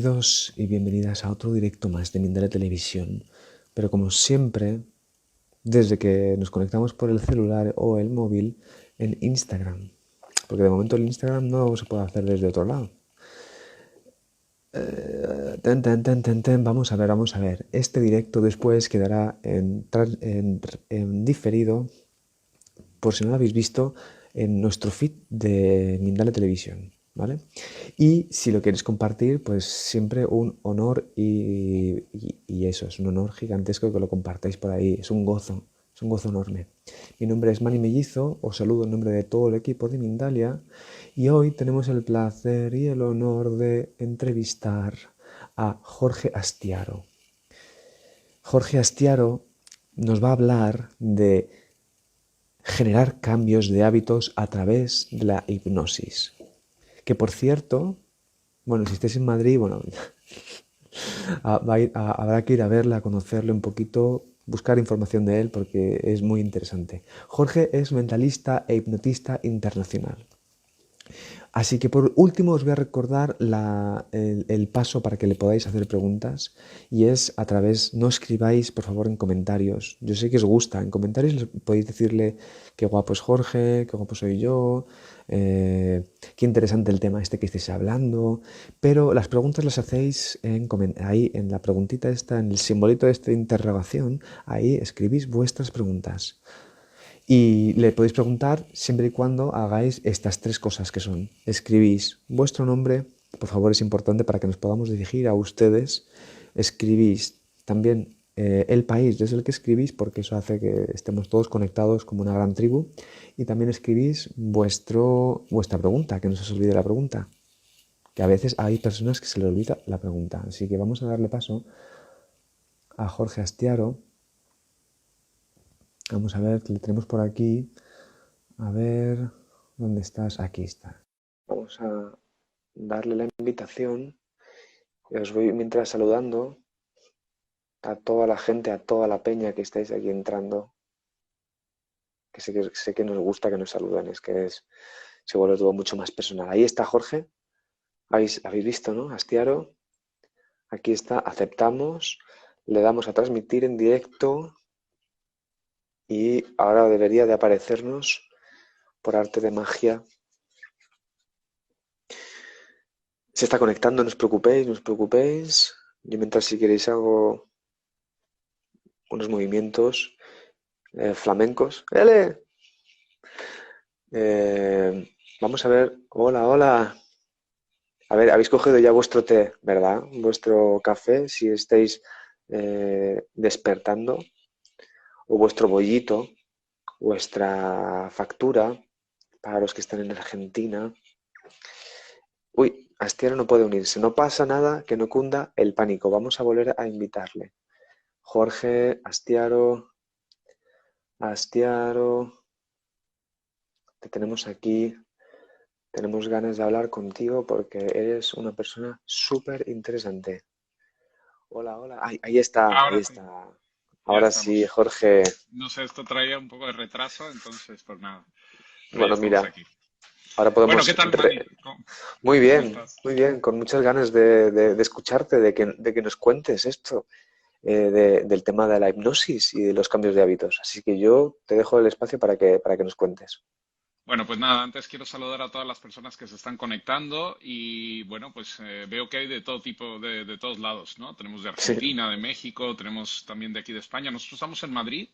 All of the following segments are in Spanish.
Bienvenidos y bienvenidas a otro directo más de Mindalia Televisión. Pero como siempre, desde que nos conectamos por el celular o el móvil en Instagram. Porque de momento el Instagram no se puede hacer desde otro lado. Vamos a ver, vamos a ver. Este directo después quedará en diferido, por si no lo habéis visto, en nuestro feed de Mindalia Televisión, ¿vale? Y si lo queréis compartir, pues siempre un honor y eso, es un honor gigantesco que lo compartáis por ahí, es un gozo enorme. Mi nombre es Manny Mellizo, os saludo en nombre de todo el equipo de Mindalia y hoy tenemos el placer y el honor de entrevistar a Jorge Astiaro. Jorge Astiaro nos va a hablar de generar cambios de hábitos a través de la hipnosis. Que por cierto, bueno, si estáis en Madrid, bueno, habrá que ir a verla, a conocerle un poquito, buscar información de él porque es muy interesante. Jorge es mentalista e hipnotista internacional. Así que por último os voy a recordar el paso para que le podáis hacer preguntas y es a través, no escribáis por favor en comentarios, yo sé que os gusta, en comentarios podéis decirle qué guapo es Jorge, qué guapo soy yo, qué interesante el tema este que estáis hablando, pero las preguntas las hacéis ahí en la preguntita esta, en el simbolito de esta interrogación, ahí escribís vuestras preguntas. Y le podéis preguntar siempre y cuando hagáis estas tres cosas que son: escribís vuestro nombre, por favor es importante para que nos podamos dirigir a ustedes, escribís también el país desde el que escribís, porque eso hace que estemos todos conectados como una gran tribu, y también escribís vuestra pregunta, que no se os olvide la pregunta, que a veces hay personas que se les olvida la pregunta. Así que vamos a darle paso a Jorge Astiaro. Vamos a ver, le tenemos por aquí. A ver, ¿dónde estás? Aquí está. Vamos a darle la invitación y os voy mientras saludando a toda la gente, a toda la peña que estáis aquí entrando, que sé que nos gusta que nos saluden, se vuelve todo mucho más personal. Ahí está Jorge, habéis visto, ¿no? Astiaro, aquí está, aceptamos, le damos a transmitir en directo y ahora debería de aparecernos por arte de magia. Se está conectando, no os preocupéis, no os preocupéis. Yo mientras si queréis hago unos movimientos flamencos. ¡Ele! Vamos a ver. Hola, hola. A ver, habéis cogido ya vuestro té, ¿verdad? Vuestro café, si estáis despertando. O vuestro bollito, vuestra factura, para los que están en Argentina. Uy, Astiaro no puede unirse. No pasa nada, que no cunda el pánico. Vamos a volver a invitarle. Jorge, Astiaro, te tenemos aquí. Tenemos ganas de hablar contigo porque eres una persona súper interesante. Hola, hola. Ay, ahí está, ahí Ahora sí, está. ya Ahora sí, estamos. Jorge. No sé, esto traía un poco de retraso, entonces pues nada, pero ya Bueno, estamos mira, aquí. ahora Bueno, ¿qué podemos... tal, Manny? ¿Cómo, cómo estás? Muy bien, con muchas ganas de escucharte, de que nos cuentes esto, del tema de la hipnosis y de los cambios de hábitos. Así que yo te dejo el espacio para que nos cuentes. Bueno, pues nada, antes quiero saludar a todas las personas que se están conectando y bueno, pues veo que hay de todo tipo, de todos lados, ¿no? Tenemos de Sí, Argentina, de México, tenemos también de aquí de España. Nosotros estamos en Madrid,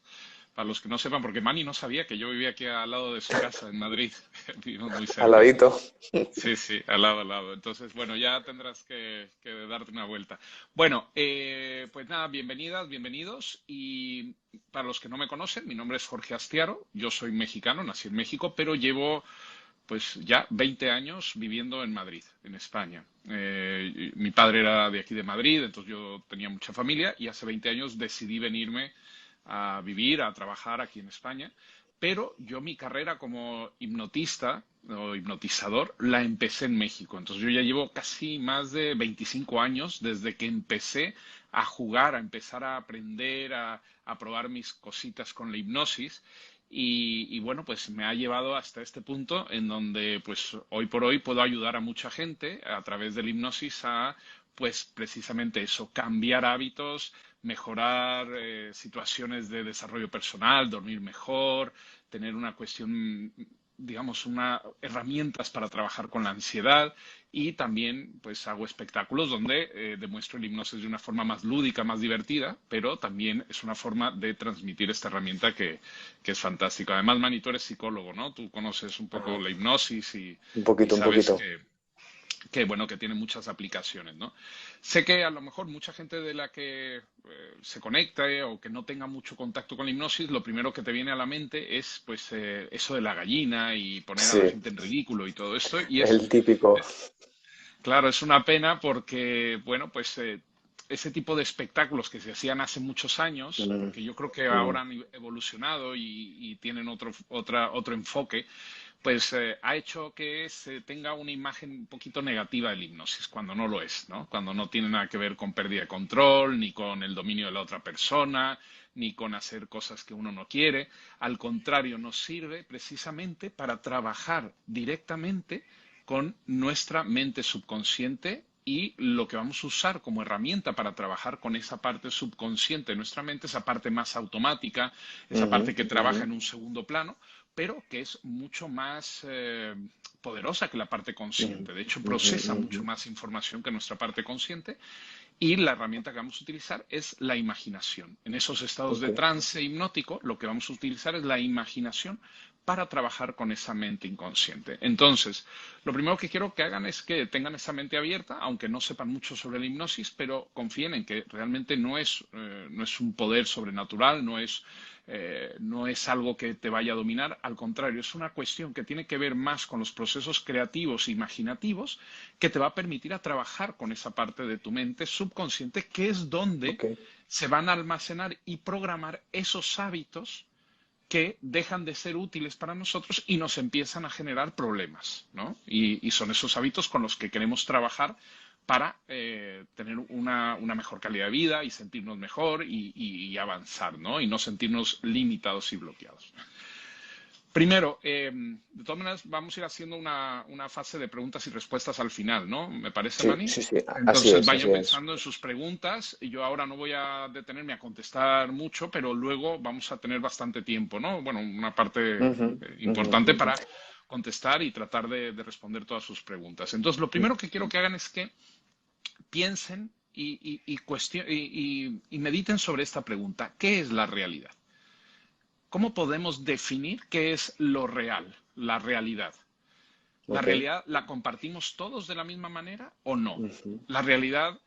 para los que no sepan, porque Manny no sabía que yo vivía aquí al lado de su casa, en Madrid. Vivimos muy al cerca. ladito. Sí, sí, al lado, al lado. Entonces, bueno, ya tendrás que darte una vuelta. Bueno, pues nada, bienvenidas, bienvenidos. Y para los que no me conocen, mi nombre es Jorge Astiaro. Yo soy mexicano, nací en México, pero llevo pues ya 20 años viviendo en Madrid, en España. Mi padre era de aquí de Madrid, entonces yo tenía mucha familia y hace 20 años decidí venirme a vivir, a trabajar aquí en España. Pero yo mi carrera como hipnotista o hipnotizador la empecé en México. Entonces yo ya llevo casi más de 25 años desde que empecé a jugar, a empezar a aprender, a probar mis cositas con la hipnosis. y bueno, pues me ha llevado hasta este punto en donde pues hoy por hoy puedo ayudar a mucha gente a través de la hipnosis a pues precisamente eso, cambiar hábitos, mejorar situaciones de desarrollo personal, dormir mejor, tener una cuestión, digamos, una herramientas para trabajar con la ansiedad y también pues hago espectáculos donde demuestro el hipnosis de una forma más lúdica, más divertida, pero también es una forma de transmitir esta herramienta que es fantástica. Además, Manny, tú eres psicólogo, ¿no? Tú conoces un poco Ajá. la hipnosis Un y poquito, un sabes poquito. que bueno, que tiene muchas aplicaciones, ¿no? Sé que a lo mejor mucha gente de la que se conecta o que no tenga mucho contacto con la hipnosis, lo primero que te viene a la mente es pues eso de la gallina y poner a la Sí, gente en ridículo y todo esto. Y el típico. claro, es una pena porque, bueno, pues ese tipo de espectáculos que se hacían hace muchos años, Mm, porque yo creo que mm, ahora han evolucionado y tienen otro enfoque, pues ha hecho que se tenga una imagen un poquito negativa del hipnosis, cuando no lo es, ¿no? Cuando no tiene nada que ver con pérdida de control, ni con el dominio de la otra persona, ni con hacer cosas que uno no quiere. Al contrario, nos sirve precisamente para trabajar directamente con nuestra mente subconsciente y lo que vamos a usar como herramienta para trabajar con esa parte subconsciente de nuestra mente, esa parte más automática, esa ujú, parte que ujú, trabaja en un segundo plano, pero que es mucho más poderosa que la parte ujú, consciente. De hecho, ujú, procesa ujú. mucho más información que nuestra parte consciente y la herramienta que vamos a utilizar es la imaginación. En esos estados Ok. de trance hipnótico, lo que vamos a utilizar es la imaginación para trabajar con esa mente inconsciente. Entonces, lo primero que quiero que hagan es que tengan esa mente abierta, aunque no sepan mucho sobre la hipnosis, pero confíen en que realmente no es un poder sobrenatural, no es algo que te vaya a dominar, al contrario, es una cuestión que tiene que ver más con los procesos creativos e imaginativos que te va a permitir a trabajar con esa parte de tu mente subconsciente, que es donde Ok. se van a almacenar y programar esos hábitos que dejan de ser útiles para nosotros y nos empiezan a generar problemas, ¿no? Y son esos hábitos con los que queremos trabajar para tener una mejor calidad de vida y sentirnos mejor y avanzar, ¿no? Y no sentirnos limitados y bloqueados. Primero, de todas maneras, vamos a ir haciendo una fase de preguntas y respuestas al final, ¿no? ¿Me parece, Sí, Manny? sí, sí. Así Entonces, es, vayan así es. pensando en sus preguntas. Y yo ahora no voy a detenerme a contestar mucho, pero luego vamos a tener bastante tiempo, ¿no? Bueno, una parte Ujú, ujú, importante ujú, para contestar y tratar de responder todas sus preguntas. Entonces, lo primero que quiero que hagan es que piensen y mediten sobre esta pregunta. ¿Qué es la realidad? ¿Cómo podemos definir qué es lo real, la realidad? ¿La ok. realidad la compartimos todos de la misma manera o no? Ujú, La realidad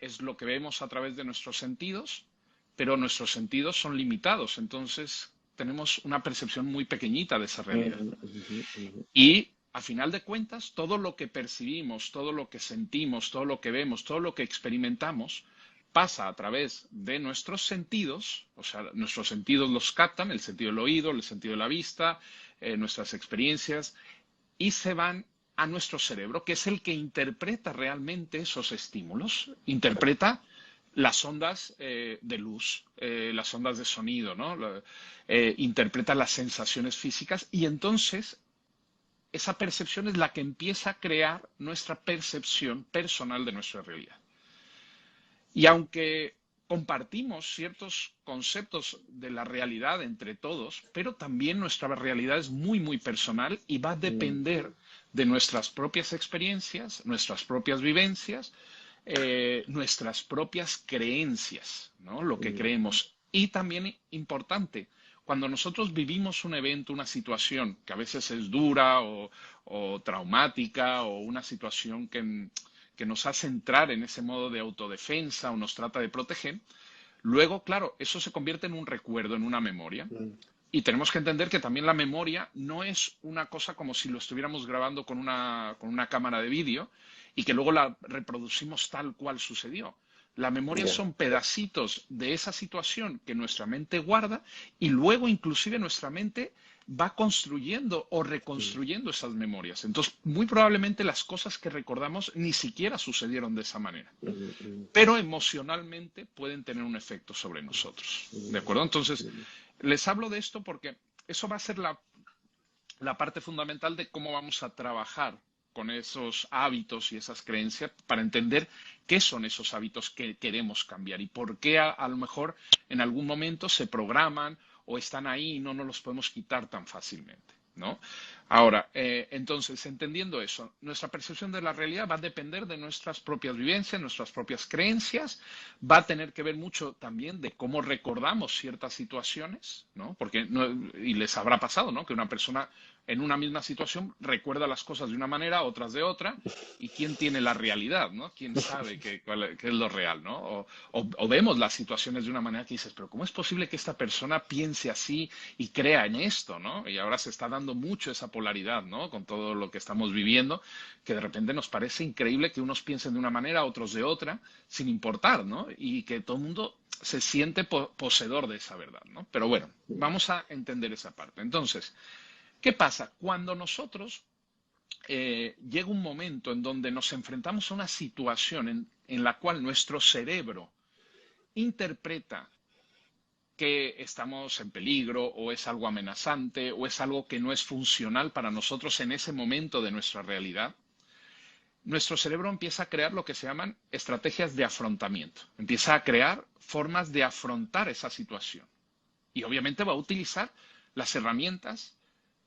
es lo que vemos a través de nuestros sentidos, pero nuestros sentidos son limitados, entonces tenemos una percepción muy pequeñita de esa realidad. ujú, ujú, ujú, Y a final de cuentas, todo lo que percibimos, todo lo que sentimos, todo lo que vemos, todo lo que experimentamos, pasa a través de nuestros sentidos, o sea, nuestros sentidos los captan, el sentido del oído, el sentido de la vista, nuestras experiencias, y se van a nuestro cerebro, que es el que interpreta realmente esos estímulos, interpreta las ondas de luz, las ondas de sonido, ¿no? Interpreta las sensaciones físicas y entonces esa percepción es la que empieza a crear nuestra percepción personal de nuestra realidad. Y aunque compartimos ciertos conceptos de la realidad entre todos, pero también nuestra realidad es muy, muy personal y va a ujú, depender de nuestras propias experiencias, nuestras propias vivencias, nuestras propias creencias, ¿no? Lo que ujú, creemos. Y también importante, cuando nosotros vivimos un evento, una situación que a veces es dura o traumática o una situación que nos hace entrar en ese modo de autodefensa o nos trata de proteger, luego, claro, eso se convierte en un recuerdo, en una memoria. ujú. Y tenemos que entender que también la memoria no es una cosa como si lo estuviéramos grabando con una cámara de vídeo y que luego la reproducimos tal cual sucedió. La memoria Ya. son pedacitos de esa situación que nuestra mente guarda y luego inclusive nuestra mente va construyendo o Ujú, reconstruyendo esas memorias. Entonces, muy probablemente las cosas que recordamos ni siquiera sucedieron de esa manera, ujú, ujú, pero emocionalmente pueden tener un efecto sobre nosotros. ¿De ujú, acuerdo? Entonces, ujú. les hablo de esto porque eso va a ser la parte fundamental de cómo vamos a trabajar con esos hábitos y esas creencias para entender qué son esos hábitos que queremos cambiar y por qué a lo mejor en algún momento se programan o están ahí y no nos los podemos quitar tan fácilmente, ¿no? Ahora, entonces, entendiendo eso, nuestra percepción de la realidad va a depender de nuestras propias vivencias, nuestras propias creencias, va a tener que ver mucho también de cómo recordamos ciertas situaciones, ¿no? Porque, y les habrá pasado, ¿no? Que una persona en una misma situación recuerda las cosas de una manera, otras de otra, y quién tiene la realidad, ¿no? ¿Quién sabe qué es lo real, ¿no? O vemos las situaciones de una manera que dices, pero ¿cómo es posible que esta persona piense así y crea en esto, ¿no? Y ahora se está dando mucho esa polaridad, ¿no? Con todo lo que estamos viviendo, que de repente nos parece increíble que unos piensen de una manera, otros de otra, sin importar, ¿no? Y que todo el mundo se siente poseedor de esa verdad, ¿no? Pero bueno, vamos a entender esa parte. Entonces, ¿qué pasa? Cuando nosotros llega un momento en donde nos enfrentamos a una situación en la cual nuestro cerebro interpreta que estamos en peligro o es algo amenazante o es algo que no es funcional para nosotros en ese momento de nuestra realidad, nuestro cerebro empieza a crear lo que se llaman estrategias de afrontamiento. Empieza a crear formas de afrontar esa situación. Y obviamente va a utilizar las herramientas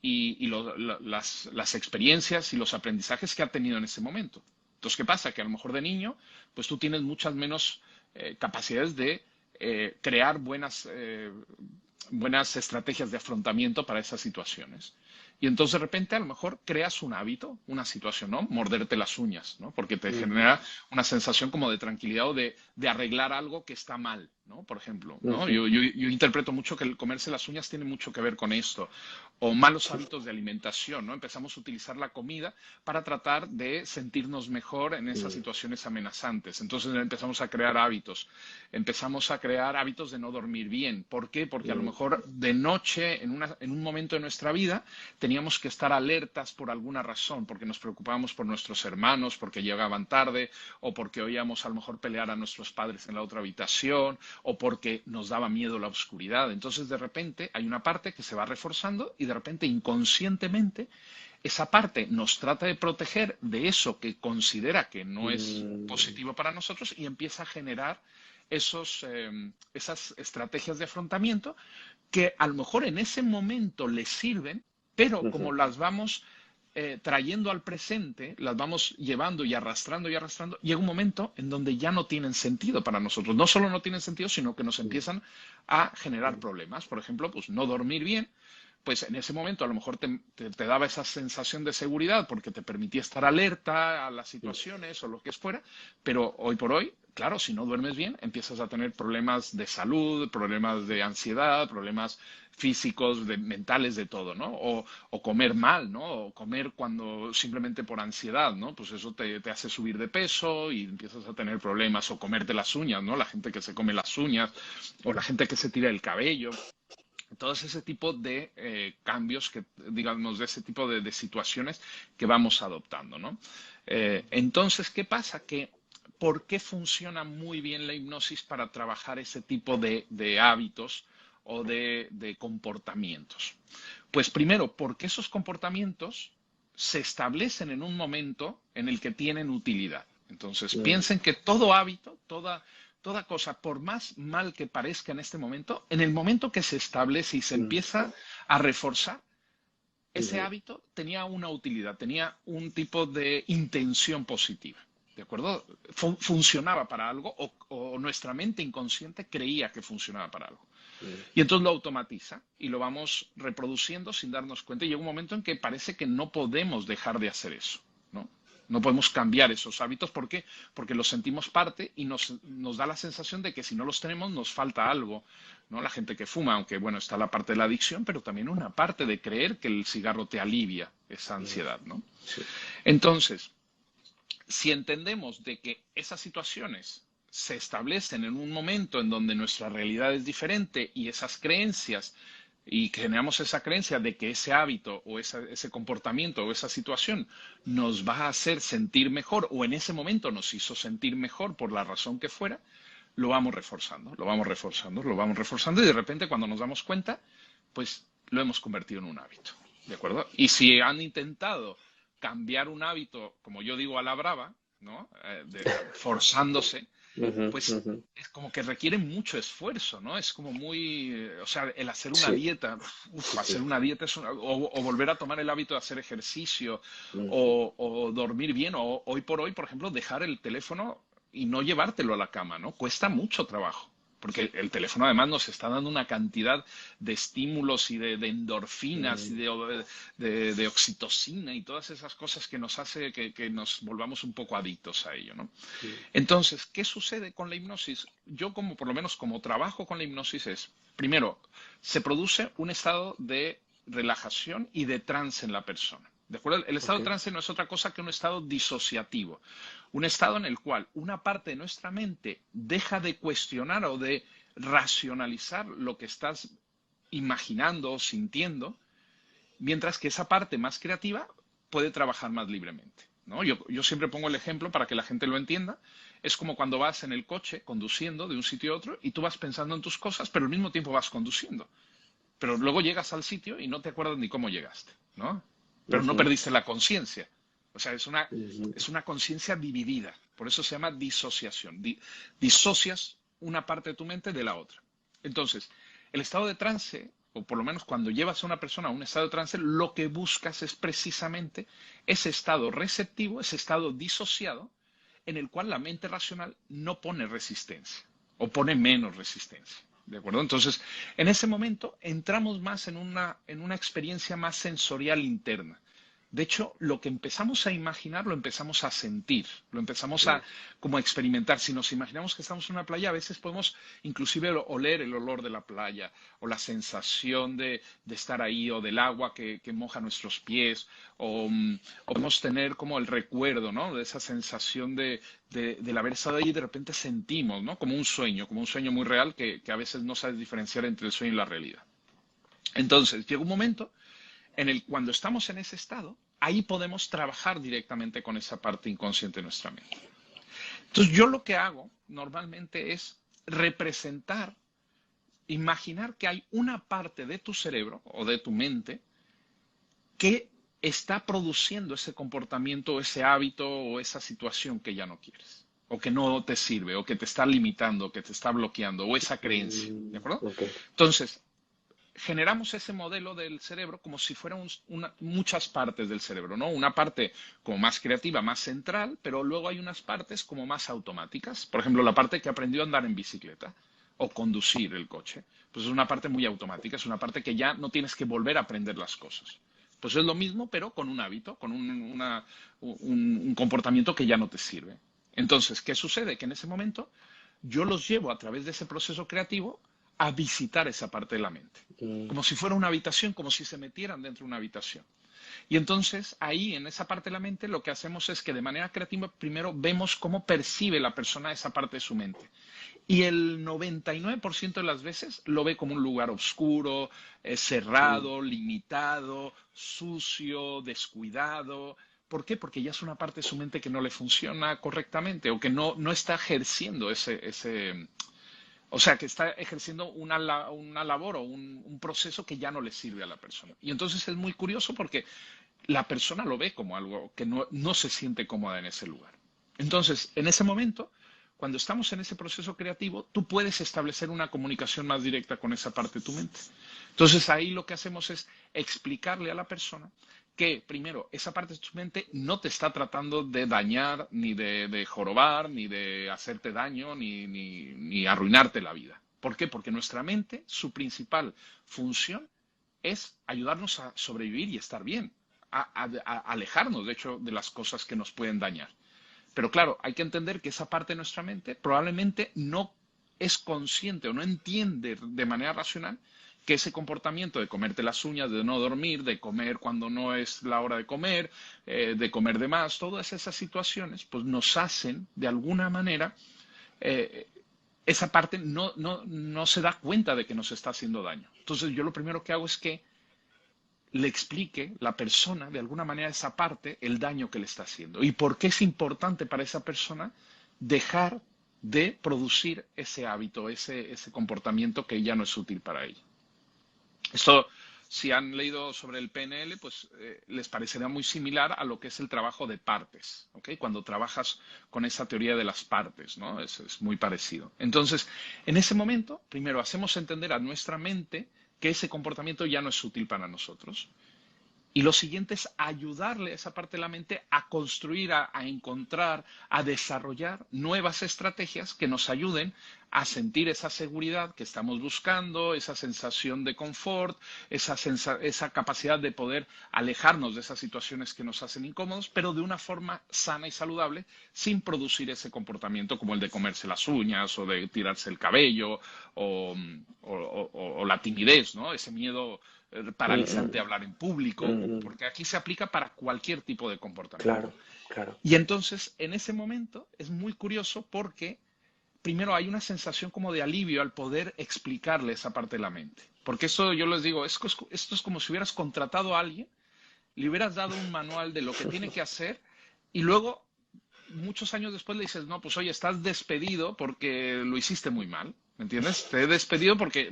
las experiencias y los aprendizajes que ha tenido en ese momento. Entonces, ¿qué pasa? Que a lo mejor de niño, pues tú tienes muchas menos capacidades de crear buenas estrategias de afrontamiento para esas situaciones. Y entonces de repente a lo mejor creas un hábito, una situación, ¿no? Morderte las uñas, ¿no? Porque te genera una sensación como de tranquilidad o de arreglar algo que está mal, ¿no? Por ejemplo, ¿no? Yo interpreto mucho que el comerse las uñas tiene mucho que ver con esto. O malos hábitos de alimentación, ¿no? Empezamos a utilizar la comida para tratar de sentirnos mejor en esas situaciones amenazantes. Entonces empezamos a crear hábitos. Empezamos a crear hábitos de no dormir bien. ¿Por qué? Porque a lo mejor de noche, en un momento de nuestra vida, teníamos que estar alertas por alguna razón, porque nos preocupábamos por nuestros hermanos, porque llegaban tarde, o porque oíamos a lo mejor pelear a nuestros padres en la otra habitación, o porque nos daba miedo la oscuridad. Entonces, de repente, hay una parte que se va reforzando y de repente, inconscientemente, esa parte nos trata de proteger de eso que considera que no es positivo para nosotros y empieza a generar esas estrategias de afrontamiento que a lo mejor en ese momento les sirven, pero como las vamos trayendo al presente, las vamos llevando y arrastrando, llega un momento en donde ya no tienen sentido para nosotros. No solo no tienen sentido, sino que nos empiezan a generar problemas. Por ejemplo, pues no dormir bien, pues en ese momento a lo mejor te daba esa sensación de seguridad porque te permitía estar alerta a las situaciones o lo que fuera, pero hoy por hoy, claro, si no duermes bien, empiezas a tener problemas de salud, problemas de ansiedad, problemas físicos, mentales, de todo, ¿no? O comer mal, ¿no? O comer cuando simplemente por ansiedad, ¿no? Pues eso te hace subir de peso y empiezas a tener problemas, o comerte las uñas, ¿no? La gente que se come las uñas, o la gente que se tira el cabello. Todo ese tipo de cambios, digamos, de ese tipo de situaciones que vamos adoptando, ¿no? Entonces, ¿qué pasa? ¿Por qué funciona muy bien la hipnosis para trabajar ese tipo de hábitos o de comportamientos? Pues primero, porque esos comportamientos se establecen en un momento en el que tienen utilidad. Entonces, piensen que todo hábito, toda cosa, por más mal que parezca en este momento, en el momento que se establece y se empieza a reforzar, ese hábito tenía una utilidad, tenía un tipo de intención positiva. ¿De acuerdo? Funcionaba para algo o nuestra mente inconsciente creía que funcionaba para algo. Y entonces lo automatiza y lo vamos reproduciendo sin darnos cuenta. Y llega un momento en que parece que no podemos dejar de hacer eso, ¿no? No podemos cambiar esos hábitos. ¿Por qué? Porque los sentimos parte y nos da la sensación de que si no los tenemos nos falta algo, ¿no? La gente que fuma, aunque bueno, está la parte de la adicción, pero también una parte de creer que el cigarro te alivia esa ansiedad, ¿no? Sí. Entonces, si entendemos de que esas situaciones se establecen en un momento en donde nuestra realidad es diferente y esas creencias, y generamos esa creencia de que ese hábito o ese comportamiento o esa situación nos va a hacer sentir mejor o en ese momento nos hizo sentir mejor por la razón que fuera, lo vamos reforzando, lo vamos reforzando, lo vamos reforzando y de repente cuando nos damos cuenta, pues lo hemos convertido en un hábito, ¿de acuerdo? Y si han intentado cambiar un hábito, como yo digo, a la brava, ¿no? Forzándose, Ujú, pues ujú. es como que requiere mucho esfuerzo, ¿no? Es como muy, o sea, el hacer una Sí, dieta, sí, hacer sí. una dieta es o volver a tomar el hábito de hacer ejercicio, Ujú. o dormir bien, o hoy por hoy, por ejemplo, dejar el teléfono y no llevártelo a la cama, ¿no? Cuesta mucho trabajo. Porque el teléfono además nos está dando una cantidad de estímulos y de endorfinas y Mm, de oxitocina y todas esas cosas que nos hace que nos volvamos un poco adictos a ello, ¿no? mm, Entonces, ¿qué sucede con la hipnosis? Yo como por lo menos como trabajo con la hipnosis es, primero, se produce un estado de relajación y de trance en la persona. ¿De acuerdo? El estado ok. de trance no es otra cosa que un estado disociativo, un estado en el cual una parte de nuestra mente deja de cuestionar o de racionalizar lo que estás imaginando o sintiendo, mientras que esa parte más creativa puede trabajar más libremente. ¿No? Yo siempre pongo el ejemplo para que la gente lo entienda. Es como cuando vas en el coche conduciendo de un sitio a otro y tú vas pensando en tus cosas, pero al mismo tiempo vas conduciendo. Pero luego llegas al sitio y no te acuerdas ni cómo llegaste, ¿no? Pero no Ujú, perdiste la conciencia. O sea, ujú, es una conciencia dividida. Por eso se llama disociación. Disocias una parte de tu mente de la otra. Entonces, el estado de trance, o por lo menos cuando llevas a una persona a un estado de trance, lo que buscas es precisamente ese estado receptivo, ese estado disociado, en el cual la mente racional no pone resistencia o pone menos resistencia. ¿De acuerdo? Entonces, en ese momento entramos más en una experiencia más sensorial interna. De hecho, lo que empezamos a imaginar lo empezamos a sentir, lo empezamos a mm, como a experimentar. Si nos imaginamos que estamos en una playa, a veces podemos inclusive oler el olor de la playa o la sensación de estar ahí o del agua que moja nuestros pies o podemos tener como el recuerdo, ¿no? De esa sensación del haber estado ahí y de repente sentimos, ¿no? Como un sueño muy real que a veces no sabes diferenciar entre el sueño y la realidad. Entonces, llega un momento en el cuando estamos en ese estado, ahí podemos trabajar directamente con esa parte inconsciente de nuestra mente. Entonces, yo lo que hago normalmente es representar, imaginar que hay una parte de tu cerebro o de tu mente que está produciendo ese comportamiento, ese hábito o esa situación que ya no quieres, o que no te sirve, o que te está limitando, o que te está bloqueando, o esa creencia. ¿De acuerdo? ok. Entonces, generamos ese modelo del cerebro como si fueran muchas partes del cerebro, ¿no? Una parte como más creativa, más central, pero luego hay unas partes como más automáticas. Por ejemplo, la parte que aprendió a andar en bicicleta o conducir el coche. Pues es una parte muy automática, es una parte que ya no tienes que volver a aprender las cosas. Pues es lo mismo, pero con un hábito, con un comportamiento que ya no te sirve. Entonces, ¿qué sucede? Que en ese momento yo los llevo a través de ese proceso creativo a visitar esa parte de la mente, Mm, como si fuera una habitación, como si se metieran dentro de una habitación. Y entonces ahí, en esa parte de la mente, lo que hacemos es que de manera creativa primero vemos cómo percibe la persona esa parte de su mente. Y el 99% de las veces lo ve como un lugar oscuro, mm, cerrado, limitado, sucio, descuidado. ¿Por qué? Porque ya es una parte de su mente que no le funciona correctamente o que no está ejerciendo o sea, que está ejerciendo una labor o un proceso que ya no le sirve a la persona. Y entonces es muy curioso porque la persona lo ve como algo que no se siente cómoda en ese lugar. Entonces, en ese momento, cuando estamos en ese proceso creativo, tú puedes establecer una comunicación más directa con esa parte de tu mente. Entonces, ahí lo que hacemos es explicarle a la persona que, primero, esa parte de tu mente no te está tratando de dañar, ni de jorobar, ni de hacerte daño, ni arruinarte la vida. ¿Por qué? Porque nuestra mente, su principal función es ayudarnos a sobrevivir y estar bien, a alejarnos, de hecho, de las cosas que nos pueden dañar. Pero claro, hay que entender que esa parte de nuestra mente probablemente no es consciente o no entiende de manera racional que ese comportamiento de comerte las uñas, de no dormir, de comer cuando no es la hora de comer de más, todas esas situaciones, pues nos hacen de alguna manera, eh, esa parte no se da cuenta de que nos está haciendo daño. Entonces yo lo primero que hago es que le explique la persona de alguna manera esa parte el daño que le está haciendo y por qué es importante para esa persona dejar de producir ese hábito, ese comportamiento que ya no es útil para ella. Esto si han leído sobre el PNL, pues les parecerá muy similar a lo que es el trabajo de partes, ¿ok? Cuando trabajas con esa teoría de las partes, ¿no? Es muy parecido. Entonces, en ese momento, primero hacemos entender a nuestra mente que ese comportamiento ya no es útil para nosotros. Y lo siguiente es ayudarle a esa parte de la mente a construir, a encontrar, a desarrollar nuevas estrategias que nos ayuden a sentir esa seguridad que estamos buscando, esa sensación de confort, esa capacidad de poder alejarnos de esas situaciones que nos hacen incómodos, pero de una forma sana y saludable, sin producir ese comportamiento como el de comerse las uñas o de tirarse el cabello o la timidez, ¿no? Ese miedo paralizante Mm, hablar en público, mm, porque aquí se aplica para cualquier tipo de comportamiento. claro, claro. Y entonces, en ese momento, es muy curioso porque, primero, hay una sensación como de alivio al poder explicarle esa parte de la mente. Porque esto, yo les digo, esto es como si hubieras contratado a alguien, le hubieras dado un manual de lo que tiene que hacer y luego, muchos años después, le dices, no, pues oye, estás despedido porque lo hiciste muy mal. ¿Me entiendes? Te he despedido porque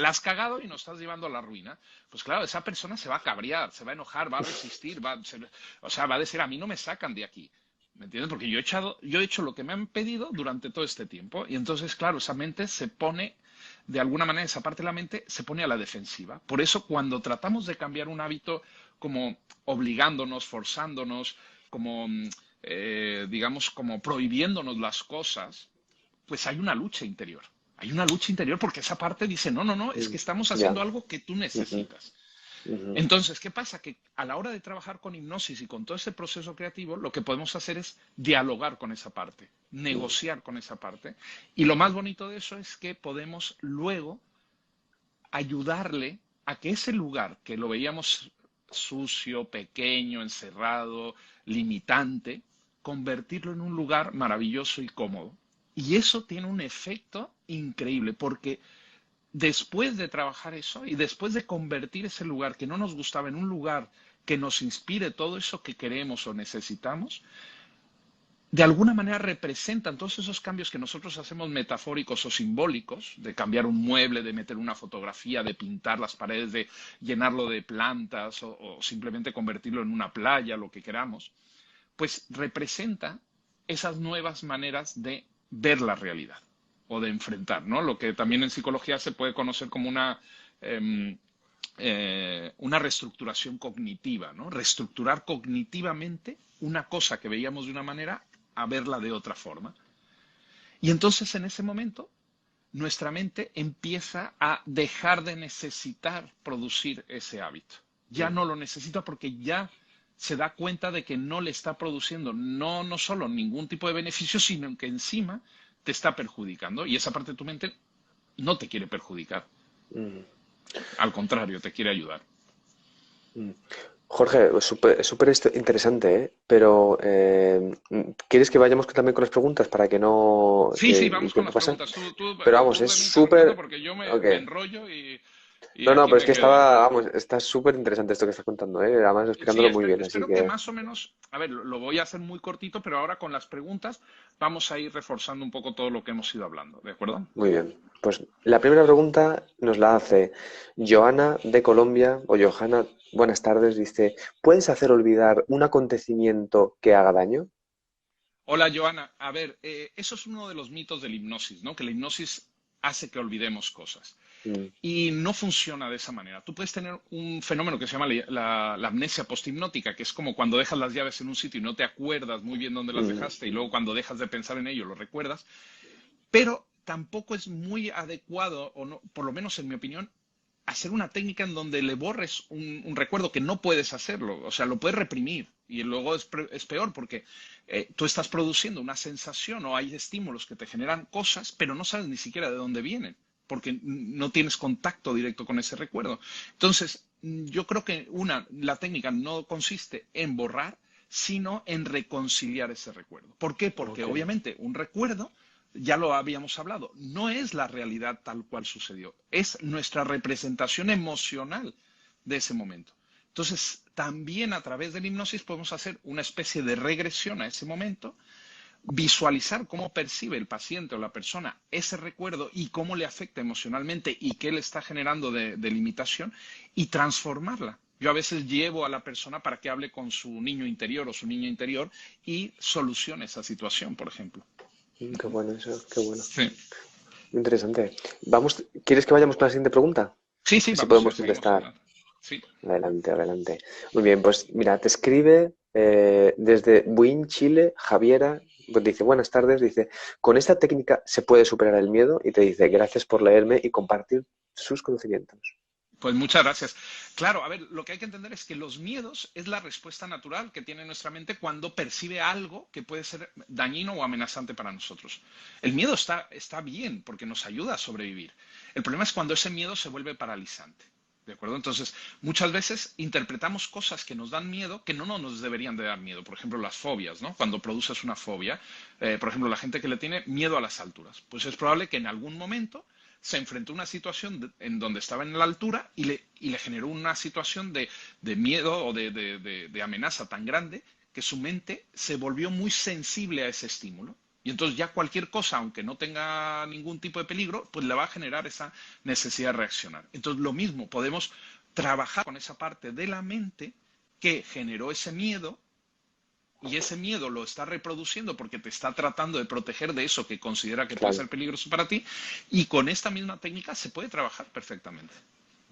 la has cagado y nos estás llevando a la ruina. Pues claro, esa persona se va a cabrear, se va a enojar, va a resistir, o sea, va a decir, a mí no me sacan de aquí. ¿Me entiendes? Porque yo he hecho lo que me han pedido durante todo este tiempo. Y entonces, claro, esa mente se pone, de alguna manera, esa parte de la mente se pone a la defensiva. Por eso, cuando tratamos de cambiar un hábito como obligándonos, forzándonos, como, digamos, como prohibiéndonos las cosas, pues hay una lucha interior. Hay una lucha interior porque esa parte dice, no, no, no, es Mm, que estamos haciendo ya. algo que tú Ujú, necesitas. ujú, Entonces, ¿qué pasa? Que a la hora de trabajar con hipnosis y con todo ese proceso creativo, lo que podemos hacer es dialogar con esa parte, mm, negociar con esa parte. Y lo más bonito de eso es que podemos luego ayudarle a que ese lugar que lo veíamos sucio, pequeño, encerrado, limitante, convertirlo en un lugar maravilloso y cómodo. Y eso tiene un efecto increíble, porque después de trabajar eso y después de convertir ese lugar que no nos gustaba en un lugar que nos inspire todo eso que queremos o necesitamos, de alguna manera representan todos esos cambios que nosotros hacemos metafóricos o simbólicos, de cambiar un mueble, de meter una fotografía, de pintar las paredes, de llenarlo de plantas o simplemente convertirlo en una playa, lo que queramos, pues representa esas nuevas maneras de ver la realidad o de enfrentar, ¿no? Lo que también en psicología se puede conocer como una reestructuración cognitiva, ¿no? Reestructurar cognitivamente una cosa que veíamos de una manera a verla de otra forma. Y entonces en ese momento nuestra mente empieza a dejar de necesitar producir ese hábito. Ya mm. no lo necesita porque ya se da cuenta de que no le está produciendo no solo ningún tipo de beneficio, sino que encima te está perjudicando y esa parte de tu mente no te quiere perjudicar. Mm, Al contrario, te quiere ayudar. mm. Jorge, súper interesante, ¿eh? Pero ¿quieres que vayamos también con las preguntas para que no Sí, que sí, el vamos con tiempo las pase? preguntas. Pero vamos, Tú es veme interrumpiendo súper... porque yo Ok. me enrollo y No, no, aquí pero es me que quedo. vamos, está súper interesante esto que estás contando, ¿eh? Además Sí, explicándolo muy bien, así espero que que más o menos, a ver, lo voy a hacer muy cortito, pero ahora con las preguntas vamos a ir reforzando un poco todo lo que hemos ido hablando, ¿de acuerdo? muy bien. Pues la primera pregunta nos la hace Joana de Colombia, o Johanna, buenas tardes, dice, ¿puedes hacer olvidar un acontecimiento que haga daño? Hola, Joana. A ver, eso es uno de los mitos de la hipnosis, ¿no? Que la hipnosis hace que olvidemos cosas. Mm, Y no funciona de esa manera. Tú puedes tener un fenómeno que se llama la amnesia posthipnótica, que es como cuando dejas las llaves en un sitio y no te acuerdas muy bien dónde las mm, dejaste, y luego cuando dejas de pensar en ello lo recuerdas, pero tampoco es muy adecuado, o no, por lo menos en mi opinión, hacer una técnica en donde le borres un recuerdo que no puedes hacerlo, o sea, lo puedes reprimir y luego es peor porque tú estás produciendo una sensación o hay estímulos que te generan cosas, pero no sabes ni siquiera de dónde vienen porque no tienes contacto directo con ese recuerdo. Entonces, yo creo que la técnica no consiste en borrar, sino en reconciliar ese recuerdo. ¿Por qué? Porque ok. obviamente un recuerdo, ya lo habíamos hablado, no es la realidad tal cual sucedió, es nuestra representación emocional de ese momento. Entonces, también a través de la hipnosis podemos hacer una especie de regresión a ese momento visualizar cómo percibe el paciente o la persona ese recuerdo y cómo le afecta emocionalmente y qué le está generando de limitación y transformarla. Yo a veces llevo a la persona para que hable con su niño interior o su niña interior y solucione esa situación, por ejemplo. Qué bueno eso, qué bueno. Sí, Interesante. Vamos, ¿quieres que vayamos con la siguiente pregunta? sí, sí, Así vamos, podemos seguimos contestar. adelante. Sí. Adelante, adelante. Muy bien, pues mira, te escribe desde Buin, Chile, Javiera, pues dice, buenas tardes, dice, con esta técnica se puede superar el miedo y te dice, gracias por leerme y compartir sus conocimientos. Pues muchas gracias. Claro, a ver, lo que hay que entender es que los miedos es la respuesta natural que tiene nuestra mente cuando percibe algo que puede ser dañino o amenazante para nosotros. El miedo está bien porque nos ayuda a sobrevivir. El problema es cuando ese miedo se vuelve paralizante. ¿De acuerdo? Entonces, muchas veces interpretamos cosas que nos dan miedo que no nos deberían de dar miedo. Por ejemplo, las fobias, ¿no? Cuando produces una fobia, por ejemplo, la gente que le tiene miedo a las alturas, pues es probable que en algún momento se enfrentó a una situación en donde estaba en la altura y le generó una situación de miedo o de amenaza tan grande que su mente se volvió muy sensible a ese estímulo. Y entonces ya cualquier cosa, aunque no tenga ningún tipo de peligro, pues le va a generar esa necesidad de reaccionar. Entonces lo mismo, podemos trabajar con esa parte de la mente que generó ese miedo y ese miedo lo está reproduciendo porque te está tratando de proteger de eso que considera que puede Claro. ser peligroso para ti, y con esta misma técnica se puede trabajar perfectamente.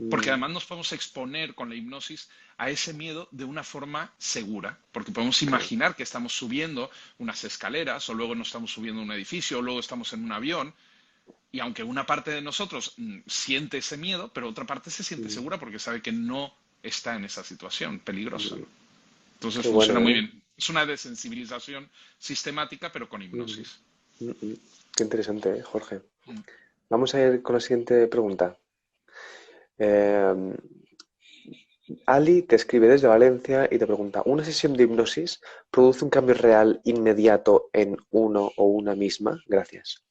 Porque Mm, además nos podemos exponer con la hipnosis a ese miedo de una forma segura, porque podemos claro, imaginar que estamos subiendo unas escaleras, o luego nos estamos subiendo a un edificio, o luego estamos en un avión, y aunque una parte de nosotros siente ese miedo, pero otra parte se siente mm, segura porque sabe que no está en esa situación peligrosa. mm. Entonces Qué funciona bueno, muy ¿eh? bien. Es una desensibilización sistemática, pero con Mm, hipnosis. Qué interesante, Jorge. Mm. Vamos a ir con la siguiente pregunta. Eh, Ali te escribe desde Valencia y te pregunta, ¿una sesión de hipnosis produce un cambio real inmediato en uno o una misma? Gracias.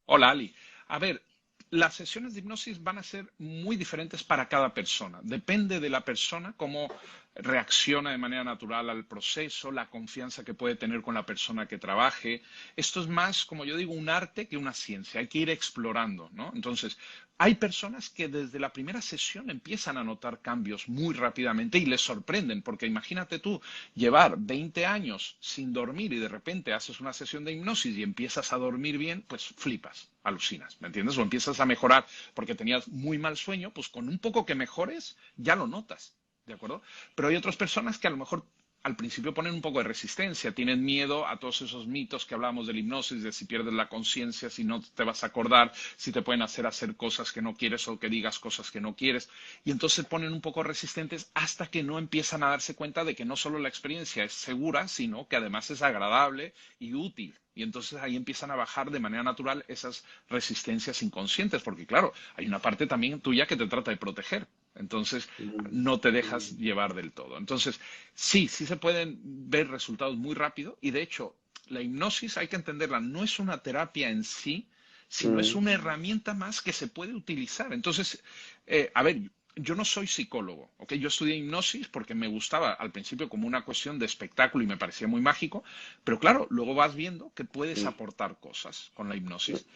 Hola, Ali. A ver, las sesiones de hipnosis van a ser muy diferentes para cada persona. Depende de la persona cómo reacciona de manera natural al proceso, la confianza que puede tener con la persona que trabaje. Esto es más, como yo digo, un arte que una ciencia. Hay que ir explorando, ¿no? Entonces, hay personas que desde la primera sesión empiezan a notar cambios muy rápidamente y les sorprenden, porque imagínate tú llevar 20 años sin dormir y de repente haces una sesión de hipnosis y empiezas a dormir bien, pues flipas, alucinas, ¿me entiendes? O empiezas a mejorar porque tenías muy mal sueño, pues con un poco que mejores ya lo notas, ¿de acuerdo? Pero hay otras personas que a lo mejor al principio ponen un poco de resistencia, tienen miedo a todos esos mitos que hablábamos de la hipnosis, de si pierdes la conciencia, si no te vas a acordar, si te pueden hacer cosas que no quieres o que digas cosas que no quieres. Y entonces se ponen un poco resistentes hasta que no empiezan a darse cuenta de que no solo la experiencia es segura, sino que además es agradable y útil. Y entonces ahí empiezan a bajar de manera natural esas resistencias inconscientes, porque claro, hay una parte también tuya que te trata de proteger. Entonces Mm, no te dejas llevar del todo. Entonces, sí, sí se pueden ver resultados muy rápido y de hecho la hipnosis hay que entenderla, no es una terapia en sí, sino es mm, una herramienta más que se puede utilizar. Entonces, a ver, yo no soy psicólogo, ¿ok? Yo estudié hipnosis porque me gustaba al principio como una cuestión de espectáculo y me parecía muy mágico, pero claro, luego vas viendo que puedes mm, aportar cosas con la mm, hipnosis.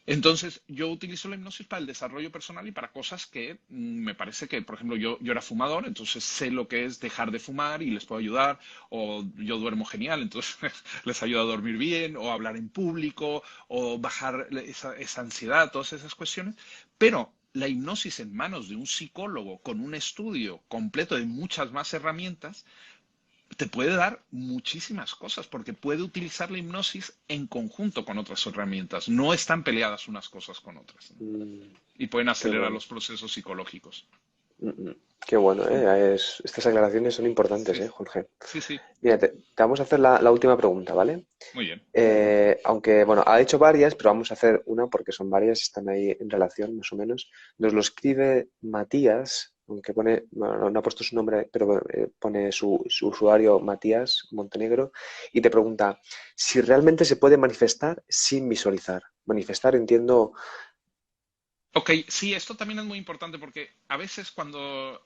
Entonces, yo utilizo la hipnosis para el desarrollo personal y para cosas que me parece que, por ejemplo, yo era fumador, entonces sé lo que es dejar de fumar y les puedo ayudar, o yo duermo genial, entonces les ayudo a dormir bien, o hablar en público, o bajar esa ansiedad, todas esas cuestiones. Pero la hipnosis en manos de un psicólogo con un estudio completo de muchas más herramientas te puede dar muchísimas cosas porque puede utilizar la hipnosis en conjunto con otras herramientas. No están peleadas unas cosas con otras, ¿no? mm. Y pueden Qué acelerar bueno. los procesos psicológicos. Qué bueno, ¿eh? Estas aclaraciones son importantes, Sí, ¿eh, Jorge? sí, sí. Mira, te vamos a hacer la última pregunta, ¿vale? Muy bien. Aunque, bueno, ha hecho varias, pero vamos a hacer una porque son varias, están ahí en relación, más o menos. Nos lo escribe Matías, aunque pone, bueno, no ha puesto su nombre, pero pone su usuario Matías Montenegro, y te pregunta si realmente se puede manifestar sin visualizar. Manifestar, entiendo. Ok, sí, esto también es muy importante porque a veces cuando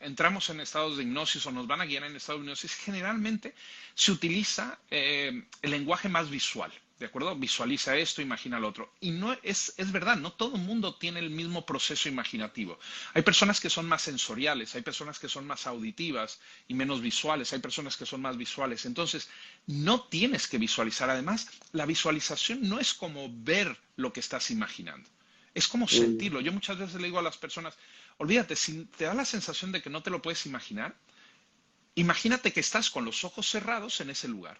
entramos en estados de hipnosis o nos van a guiar en estados de hipnosis, generalmente se utiliza el lenguaje más visual. ¿De acuerdo? Visualiza esto, imagina lo otro. Y no es verdad, no todo el mundo tiene el mismo proceso imaginativo. Hay personas que son más sensoriales, hay personas que son más auditivas y menos visuales, hay personas que son más visuales. Entonces, no tienes que visualizar. Además, la visualización no es como ver lo que estás imaginando. Es como Mm, sentirlo. Yo muchas veces le digo a las personas, olvídate, si te da la sensación de que no te lo puedes imaginar, imagínate que estás con los ojos cerrados en ese lugar.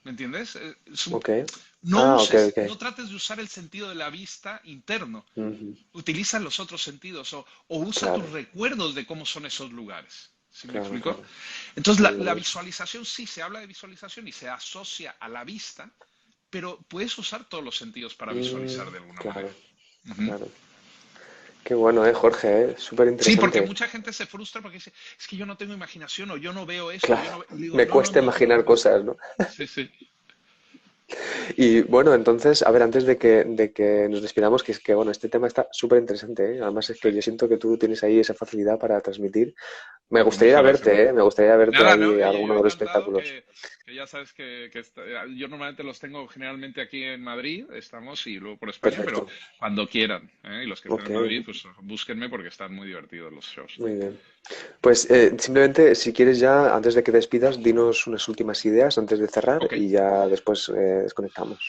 ¿Me entiendes? ok. No Ah, ok, uses, ok. no trates de usar el sentido de la vista interno. Ujú, Utiliza los otros sentidos o usa tus claro, recuerdos de cómo son esos lugares. ¿Sí me claro, explico? claro. Entonces, Muy la bien. visualización, sí, se habla de visualización y se asocia a la vista, pero puedes usar todos los sentidos para visualizar de alguna manera. Claro, Ujú. claro. Qué bueno, Jorge, Súper Sí, porque interesante. mucha gente se frustra porque dice, es que yo no tengo imaginación o yo no veo esto, Claro, yo no veo... Y digo, me no, no, cuesta no te imaginar preocupes. cosas, ¿no? Sí, sí. Y bueno, entonces, a ver, antes de que nos despidamos, que es que, bueno, este tema está súper interesante, ¿eh? Además es Sí. que yo siento que tú tienes ahí esa facilidad para transmitir. Me Ah, pues gustaría ir a muchas gracias. verte, ¿eh? Me gustaría verte Nada, no, ahí a oye, yo alguno de los encantado espectáculos. que ya sabes yo normalmente los tengo generalmente aquí en Madrid, estamos, y luego por España, pero Perfecto. cuando quieran, ¿eh? Y los que estén Ok, en Madrid, pues búsquenme porque están muy divertidos los shows. muy bien. Pues simplemente, si quieres ya, antes de que te despidas, dinos unas últimas ideas antes de cerrar Ok. y ya después desconectamos.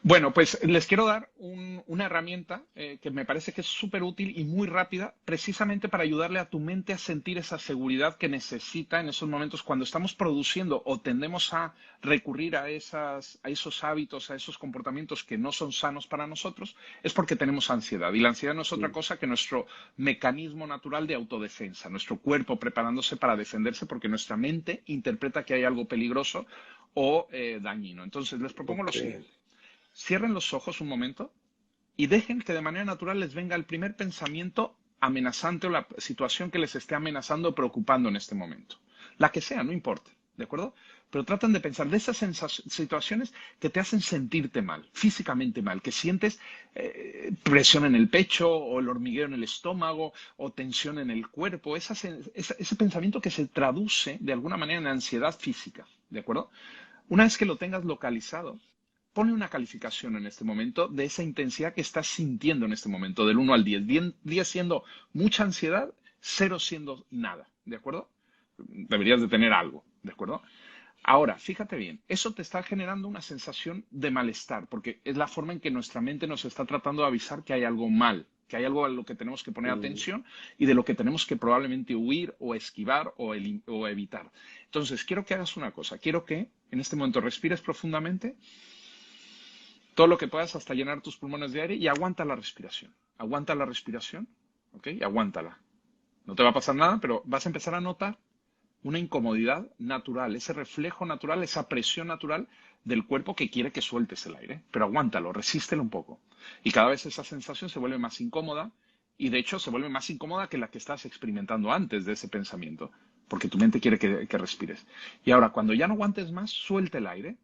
Bueno, pues les quiero dar una herramienta que me parece que es súper útil y muy rápida, precisamente para ayudarle a tu mente a sentir esa seguridad que necesita en esos momentos cuando estamos produciendo o tendemos a recurrir a esos hábitos, a esos comportamientos que no son sanos para nosotros, es porque tenemos ansiedad. Y la ansiedad no es otra Mm, cosa que nuestro mecanismo natural de autodefensa, nuestro cuerpo preparándose para defenderse porque nuestra mente interpreta que hay algo peligroso o dañino. Entonces, les propongo lo ok. siguiente. Cierren los ojos un momento y dejen que de manera natural les venga el primer pensamiento amenazante o la situación que les esté amenazando o preocupando en este momento. La que sea, no importa, ¿de acuerdo? Pero traten de pensar de esas situaciones que te hacen sentirte mal, físicamente mal, que sientes presión en el pecho o el hormigueo en el estómago o tensión en el cuerpo, ese pensamiento que se traduce de alguna manera en ansiedad física, ¿de acuerdo? Una vez que lo tengas localizado, ponle una calificación en este momento de esa intensidad que estás sintiendo en este momento, del 1 al 10. 10 siendo mucha ansiedad, 0 siendo nada, ¿de acuerdo? Deberías de tener algo, ¿de acuerdo? Ahora, fíjate bien, eso te está generando una sensación de malestar, porque es la forma en que nuestra mente nos está tratando de avisar que hay algo mal, que hay algo a lo que tenemos que poner Mm, atención y de lo que tenemos que probablemente huir o esquivar o evitar. Entonces, quiero que hagas una cosa, quiero que en este momento respires profundamente todo lo que puedas hasta llenar tus pulmones de aire y aguanta la respiración. Aguanta la respiración, ¿ok? Aguántala. No te va a pasar nada, pero vas a empezar a notar una incomodidad natural, ese reflejo natural, esa presión natural del cuerpo que quiere que sueltes el aire. Pero aguántalo, resístelo un poco. Y cada vez esa sensación se vuelve más incómoda y de hecho se vuelve más incómoda que la que estás experimentando antes de ese pensamiento, porque tu mente quiere que respires. Y ahora, cuando ya no aguantes más, suelta el aire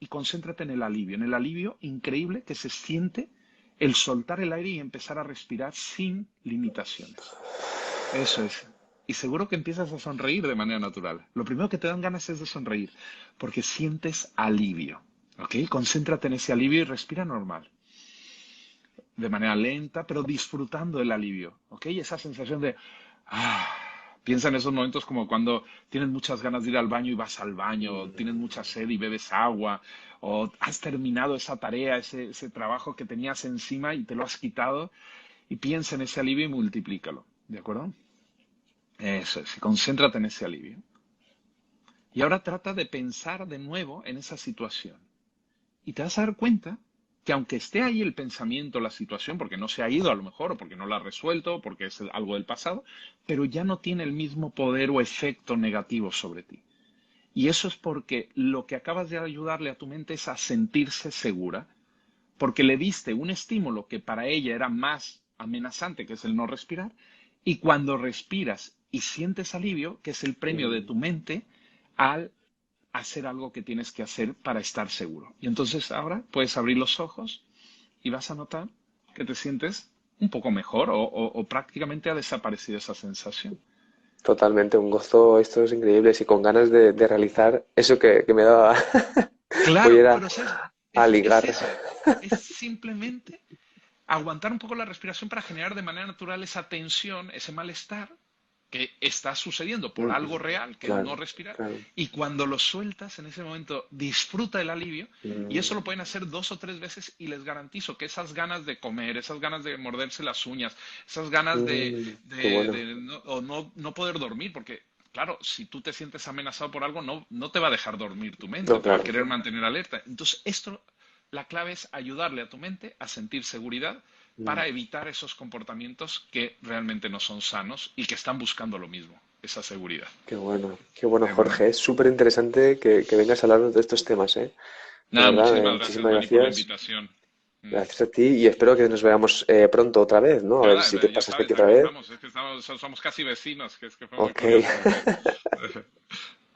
y concéntrate en el alivio increíble que se siente el soltar el aire y empezar a respirar sin limitaciones. Eso es. Y seguro que empiezas a sonreír de manera natural. Lo primero que te dan ganas es de sonreír, porque sientes alivio. ¿Ok? Concéntrate en ese alivio y respira normal, de manera lenta, pero disfrutando del alivio. ¿Ok? Esa sensación de... Ah, piensa en esos momentos como cuando tienes muchas ganas de ir al baño y vas al baño, tienes mucha sed y bebes agua, o has terminado esa tarea, ese trabajo que tenías encima y te lo has quitado, y piensa en ese alivio y multiplícalo. ¿De acuerdo? Eso es, y concéntrate en ese alivio. Y ahora trata de pensar de nuevo en esa situación. Y te vas a dar cuenta que aunque esté ahí el pensamiento, la situación, porque no se ha ido a lo mejor, o porque no la ha resuelto, o porque es algo del pasado, pero ya no tiene el mismo poder o efecto negativo sobre ti. Y eso es porque lo que acabas de ayudarle a tu mente es a sentirse segura, porque le diste un estímulo que para ella era más amenazante, que es el no respirar, y cuando respiras y sientes alivio, que es el premio de mm. tu mente, al hacer algo que tienes que hacer para estar seguro. Y entonces ahora puedes abrir los ojos y vas a notar que te sientes un poco mejor o prácticamente ha desaparecido esa sensación. Totalmente, un gozo, esto es increíble, y con ganas de realizar eso que me daba. Voy a Claro, ir pero ¿sabes? a ligar. Es eso, es simplemente aguantar un poco la respiración para generar de manera natural esa tensión, ese malestar que está sucediendo por algo real, que es no Claro, respirar, claro. y cuando lo sueltas en ese momento disfruta el alivio, y eso Mm, lo pueden hacer 2 o 3 veces y les garantizo que esas ganas de comer, esas ganas de morderse las uñas, esas ganas qué bueno. no poder dormir, porque claro, si tú te sientes amenazado por algo, no te va a dejar dormir tu mente, No, te va a claro. querer mantener alerta. Entonces, la clave es ayudarle a tu mente a sentir seguridad Mm, para evitar esos comportamientos que realmente no son sanos y que están buscando lo mismo, esa seguridad. qué bueno, ¿De acuerdo? Jorge. Es súper interesante que vengas a hablarnos de estos temas, ¿eh? De Nada, verdad, muchísimas gracias, muchísimas Dani, por la gracias. invitación. Mm. Gracias a ti y espero que nos veamos pronto otra vez, ¿no? A ver Nada, si te ya pasas aquí sabes, otra aquí vez. estamos, es que somos casi vecinos, que es que fue muy Ok. curioso porque...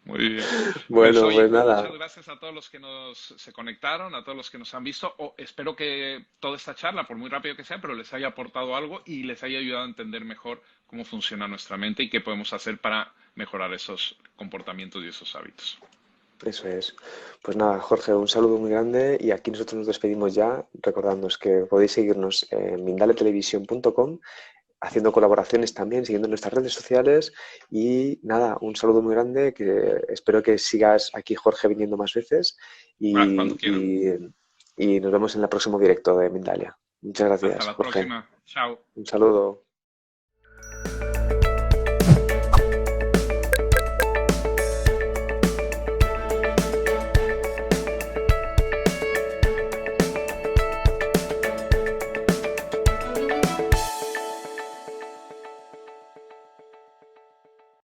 Muy bien. Pues Bueno, oye, pues muchas nada. gracias a todos los que se conectaron, a todos los que nos han visto. Espero que toda esta charla, por muy rápido que sea, pero les haya aportado algo y les haya ayudado a entender mejor cómo funciona nuestra mente y qué podemos hacer para mejorar esos comportamientos y esos hábitos. Eso es. Pues nada, Jorge, un saludo muy grande y aquí nosotros nos despedimos ya, recordándoos que podéis seguirnos en mindaletelevisión.com, haciendo colaboraciones también, siguiendo nuestras redes sociales y nada, un saludo muy grande que espero que sigas aquí, Jorge, viniendo más veces Va, cuando y, quieran. y nos vemos en el próximo directo de Mindalia. Muchas Hasta gracias, la Jorge. próxima. Chao. Un saludo.